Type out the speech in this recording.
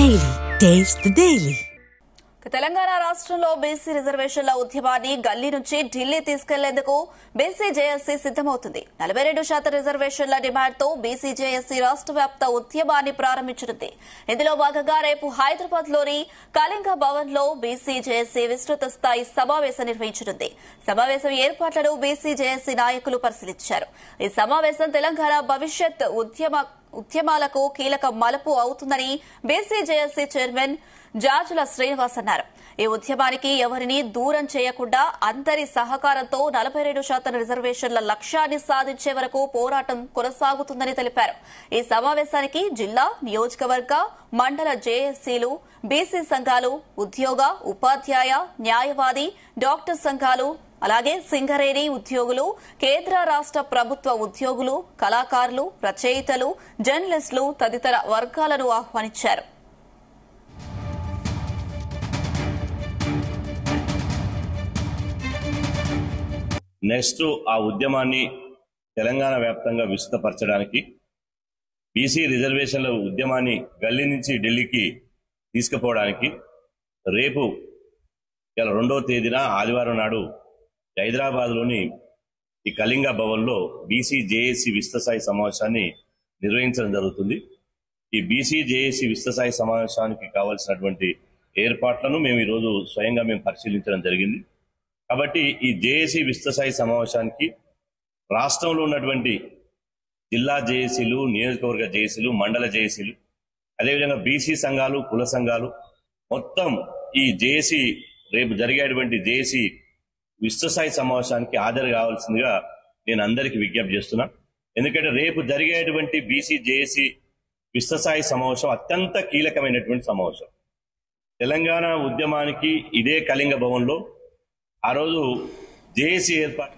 Daily. Taste the Daily. Telangana రాష్ట్రంలో BC రిజర్వేషన్ల ఉద్యమాన్ని గల్లీ నుంచి ఢిల్లీ తీసుకెళ్లేందుకు బీసీ జేఏసీ సిద్దమవుతుంది. 42% రిజర్వేషన్ల డిమాండ్తో బీసీ జేఏసీ రాష్ట్ర వ్యాప్త ఉద్యమాన్ని ప్రారంభించనుంది. ఇందులో భాగంగా రేపు హైదరాబాద్ లోని కళింగ భవన్ లో బీసీ జేఏసీ విస్తృత స్థాయి సమావేశం నిర్వహించనుంది. సమావేశం ఏర్పాట్లను బీసీ జేఏసీ నాయకులు పరిశీలించారు. ఈ సమావేశం తెలంగాణ భవిష్యత్ ఉద్యమాలకు కీలక మలుపు అవుతుందని BC JAC chairman Jajula Srinivas అన్నారు. ఈ ఉద్యమానికి ఎవరిని దూరం చేయకుండా అందరి సహకారంతో 42% రిజర్వేషన్ల లక్ష్యాన్ని సాధించే వరకు పోరాటం కొనసాగుతుందని తెలిపారు. ఈ సమావేశానికి జిల్లా, నియోజకవర్గ, మండల జేఏసీలు, బీసీ సంఘాలు, ఉద్యోగ, ఉపాధ్యాయ, న్యాయవాది, డాక్టర్ సంఘాలు, అలాగే సింగరేణి ఉద్యోగులు, కేంద్ర రాష్ట్ర ప్రభుత్వ ఉద్యోగులు, కళాకారులు, రచయితలు, జర్నలిస్టులు తదితర వర్గాలను ఆహ్వానించారు. నెక్స్ట్ ఆ ఉద్యమాన్ని తెలంగాణ వ్యాప్తంగా విస్తృతపరచడానికి బీసీ రిజర్వేషన్ల ఉద్యమాన్ని గల్లీ నుంచి ఢిల్లీకి తీసుకుపోవడానికి రేపు 2వ తేదీన ఆదివారం నాడు హైదరాబాద్లోని ఈ కళింగ భవన్లో బీసీ జేఏసీ విస్తృతస్థాయి సమావేశాన్ని నిర్వహించడం జరుగుతుంది. ఈ బీసీ జేఏసీ విస్తృతస్థాయి సమావేశానికి కావాల్సినటువంటి ఏర్పాట్లను మేము ఈరోజు స్వయంగా పరిశీలించడం జరిగింది. కాబట్టి ఈ జేఏసీ విస్తృతస్థాయి సమావేశానికి రాష్ట్రంలో ఉన్నటువంటి జిల్లా జేఏసీలు, నియోజకవర్గ జేఏసీలు, మండల జేఏసీలు, అదేవిధంగా బీసీ సంఘాలు, కుల సంఘాలు మొత్తం ఈ జేఏసీ రేపు జరిగేటువంటి జేఏసీ విస్తృతస్థాయి సమావేశానికి హాజరు కావాల్సిందిగా నేను అందరికీ విజ్ఞప్తి చేస్తున్నా. ఎందుకంటే రేపు జరిగేటువంటి బీసీ జేఏసీ విస్తృతస్థాయి సమావేశం అత్యంత కీలకమైనటువంటి సమావేశం. తెలంగాణ ఉద్యమానికి ఇదే కళింగ భవన్లో ఆ రోజు జేఏసీ ఏర్పాటు